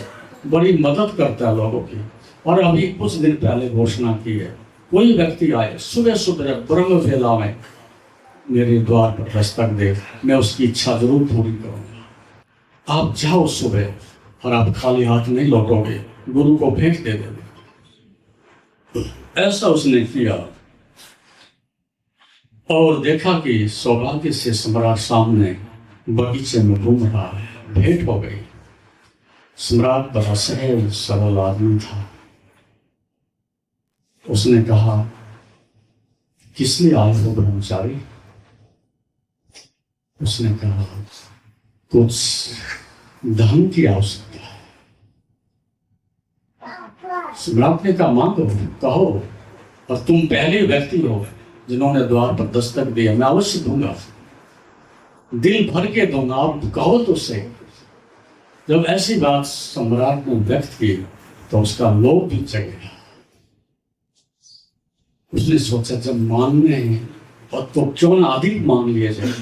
बड़ी मदद करता है लोगों की। और अभी कुछ दिन पहले घोषणा की है, कोई व्यक्ति आए सुबह सुबह ब्रह्म वेला में मेरे द्वार पर दस्तक दे, मैं उसकी इच्छा जरूर पूरी करूंगा। आप जाओ सुबह, और आप खाली हाथ नहीं लौटोगे, गुरु को भेंट दे देंगे। ऐसा उसने किया और देखा कि सौभाग्य से सम्राट सामने बगीचे में घूम रहा है, भेंट हो गई। सम्राट बड़ा सहज सरल आदमी था। उसने कहा, किस लिए आए हो ब्रह्मचारी? उसने कहा, कुछ धन की आवश्यकता है। सम्राट ने कहा, मांगो, कहो, और तुम पहले व्यक्ति हो जिन्होंने द्वार पर दस्तक दिया, मैं अवश्य दूंगा, दिल भर के दूंगा, आप कहो तो सही। जब ऐसी बात सम्राट ने व्यक्त की तो उसका लोभ भी जग गया। उसने सोचा, जब मांगने हैं और तो क्यों ना अधिक मांग लिया जाए,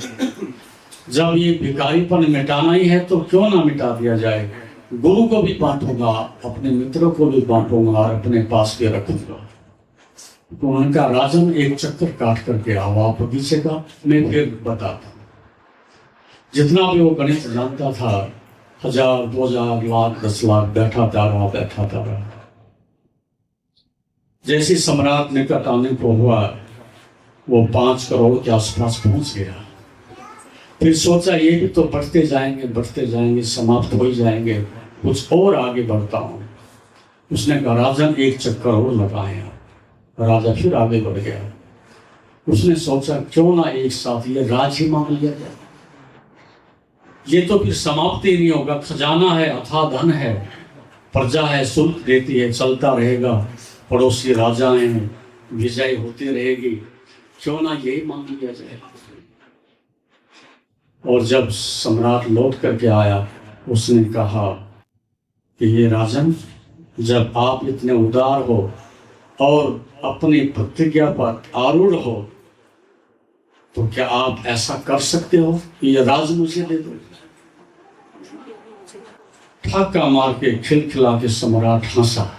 जब ये भिखारीपन मिटाना ही है तो क्यों ना मिटा दिया जाए। गुरु को भी बांटूंगा, अपने मित्रों को भी बांटूंगा और अपने पास भी रखूंगा। तो उनका राजन एक चक्कर काट करके आओ आप बगीचे का, मैं फिर बताता हूँ। जितना भी वो गणित जानता था, 1000, 2000, लाख, 10 लाख, बैठा था। जैसे सम्राट निकट आने को हुआ, वो 5 करोड़ के आसपास पहुंच गया। फिर सोचा ये भी तो बढ़ते जाएंगे, समाप्त हो ही जाएंगे, कुछ और आगे बढ़ता हूँ। उसने कहा, राजन एक चक्कर और लगाए। राजा फिर आगे बढ़ गया। उसने सोचा, क्यों ना एक साथ ये राज ही मांग लिया जाए, ये तो फिर समाप्त ही नहीं होगा। खजाना है, अथाह धन है, प्रजा है, शुल्क देती है, चलता रहेगा, पड़ोसी राजा हैं, विजय होती रहेगी, क्यों ना यही मांग लिया जाए। और जब सम्राट लौट करके आया, उसने कहा कि ये राजन, जब आप इतने उदार हो और अपनी प्रतिज्ञा पर आरूढ़ हो, तो क्या आप ऐसा कर सकते हो कि ये राज मुझे दे दो? ठाका मार के खिलखिला के सम्राट हंसा।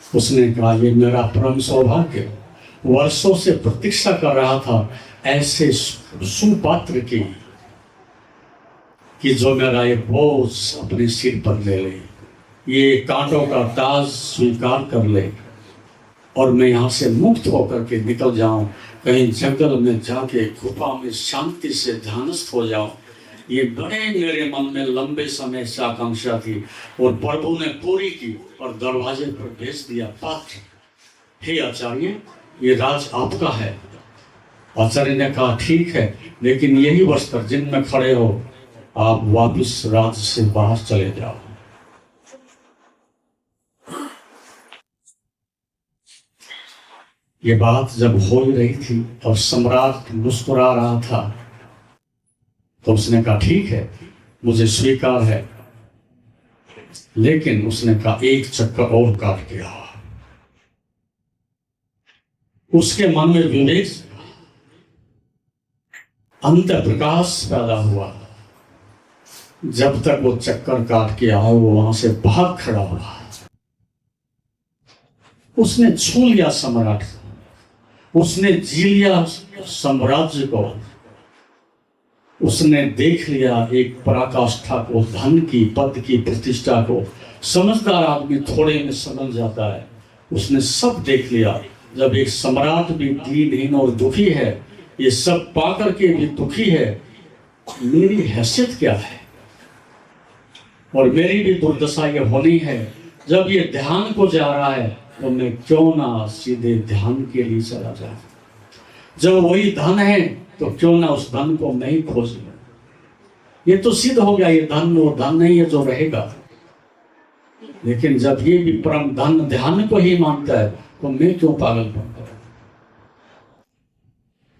उसने कहा, ये मेरा परम सौभाग्य, वर्षों से प्रतीक्षा कर रहा था ऐसे सुपात्र की, कि जो मेरा ये बोझ अपने सिर पर ले ले, ये कांटों का ताज स्वीकार कर ले, और मैं यहाँ से मुक्त होकर के निकल जाऊं, कहीं जंगल में जाके गुफा में शांति से ध्यानस्थ हो जाऊं। ये बड़े मेरे मन में लंबे समय से आकांक्षा थी, और प्रभु ने पूरी की और दरवाजे पर भेज दिया पात्र। हे आचार्य, ये राज आपका है। आचार्य ने कहा, ठीक है, लेकिन यही वस्त्र जिनमें खड़े हो, आप वापिस राज से बाहर चले जाओ। ये बात जब हो ही रही थी और सम्राट मुस्कुरा रहा था, तो उसने कहा, ठीक है, मुझे स्वीकार है, लेकिन उसने कहा, एक चक्कर और काट के आओ। उसके मन में विवेक, अंत प्रकाश पैदा हुआ। जब तक वो चक्कर काट के आया, वो वहां से भाग खड़ा हुआ। उसने छू लिया सम्राट, उसने जी लिया साम्राज्य को, उसने देख लिया एक पराकाष्ठा को, धन की, पद की, प्रतिष्ठा को। समझदार आदमी थोड़े में समझ जाता है। उसने सब देख लिया। जब एक सम्राट भी दीनहीन और दुखी है, ये सब पाकर के भी दुखी है, मेरी हैसियत क्या है, और मेरी भी दुर्दशा ये होनी है। जब ये ध्यान को जा रहा है, तो मैं क्यों ना सीधे ध्यान के लिए चला जाऊं। जब वही धन है, तो क्यों ना उस धन को मैं ही खोज लूं। ये तो सिद्ध हो गया, ये धन वो धन नहीं है जो रहेगा। लेकिन जब ये भी परम धन ध्यान को ही मानता है, तो मैं क्यों पागल बनता हूं।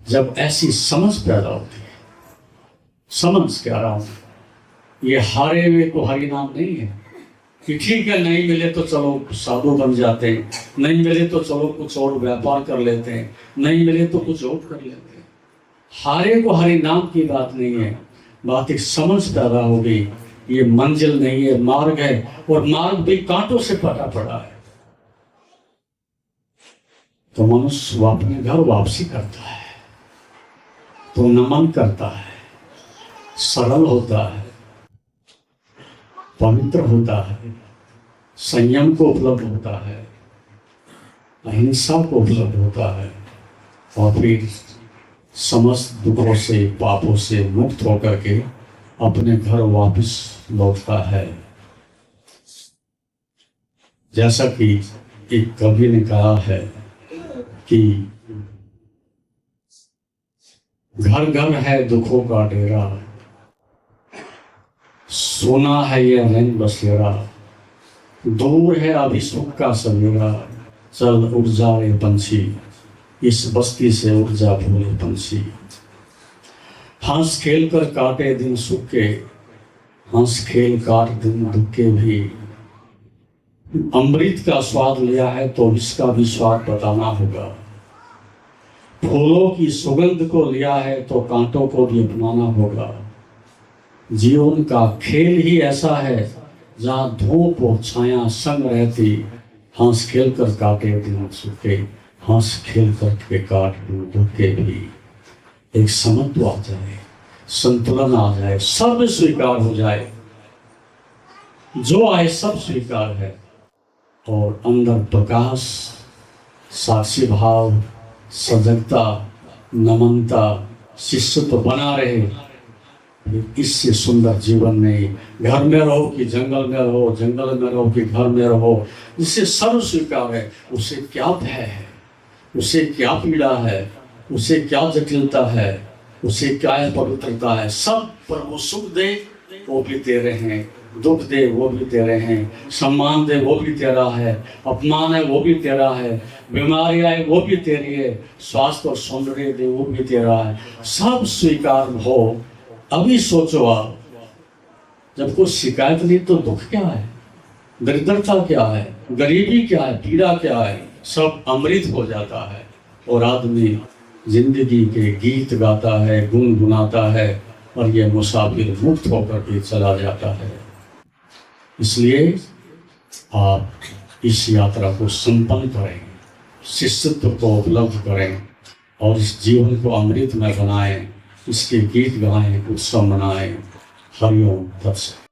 जब ऐसी समझ पैदा होती है, समझ कह रहा हूं, ये हारे हुए को हरि नाम नहीं है कि ठीक है नहीं मिले तो चलो साधु बन जाते हैं, नहीं मिले तो चलो कुछ और व्यापार कर लेते हैं, नहीं मिले तो कुछ और कर लेते हैं। हारे को हरि नाम की बात नहीं है, बात एक समझ पैदा हो गई, ये मंजिल नहीं है मार्ग है, और मार्ग भी कांटों से पटा पड़ा है। तो मनुष्य वो अपने घर वापसी करता है तो नमन करता है, सरल होता है, पवित्र होता है, संयम को उपलब्ध होता है, अहिंसा को उपलब्ध होता है, और फिर समस्त दुखों से पापों से मुक्त होकर के अपने घर वापस लौटता है। जैसा कि एक कवि ने कहा है कि घर घर है दुखों का डेरा, सोना है ये रंग बसेरा, दूर है अभी सुख का सवेरा, चल उड़ जा रे पंछी, इस बस्ती से उड़ जा भोले पंछी। हंस खेल कर काटे दिन सुख के, हंस खेल काट दिन दुख के भी। अमृत का स्वाद लिया है तो इसका भी स्वाद बताना होगा, फूलों की सुगंध को लिया है तो कांटों को भी अपनाना होगा। जीवन का खेल ही ऐसा है जहाँ धूप और छाया संग रहती, हंस खेल कर काटे दिन सुखे, हंस खेल कर के काट दिन दुख के भी। एक समत्व आ जाए, संतुलन आ जाए, सब स्वीकार हो जाए, जो आए सब स्वीकार है, और अंदर प्रकाश, साक्षी भाव, सजगता, नमनता, शिष्यत्व बना रहे। इससे सुंदर जीवन में, घर में रहो कि जंगल में रहो, जंगल में रहो कि घर में रहो, जिससे सर्व स्वीकार है, उसे क्या भय है, उसे क्या पीड़ा है, उसे क्या जटिलता है, उसे क्या पवित्रता है। सब प्रभु सुख दे वो भी तेरे हैं, दुख दे वो भी तेरे हैं, सम्मान दे वो भी तेरा है, अपमान है वो भी तेरा है, बीमारी आए वो भी तेरी है, स्वास्थ्य और सौंदर्य दे वो भी तेरा है। सब स्वीकार हो। अभी सोचो आप, जब कोई शिकायत नहीं तो दुख क्या है, दरिद्रता क्या है, गरीबी क्या है, पीड़ा क्या है, सब अमृत हो जाता है, और आदमी जिंदगी के गीत गाता है, गुनगुनाता है, और ये मुसाफिर मुक्त होकर के चला जाता है। इसलिए आप इस यात्रा को संपन्न करें, शिष्यत्व को उपलब्ध करें, और इस जीवन को अमृत में बनाएं, इसके गीत गाएं, उत्सव मनाएं। हरिओम तत्सत।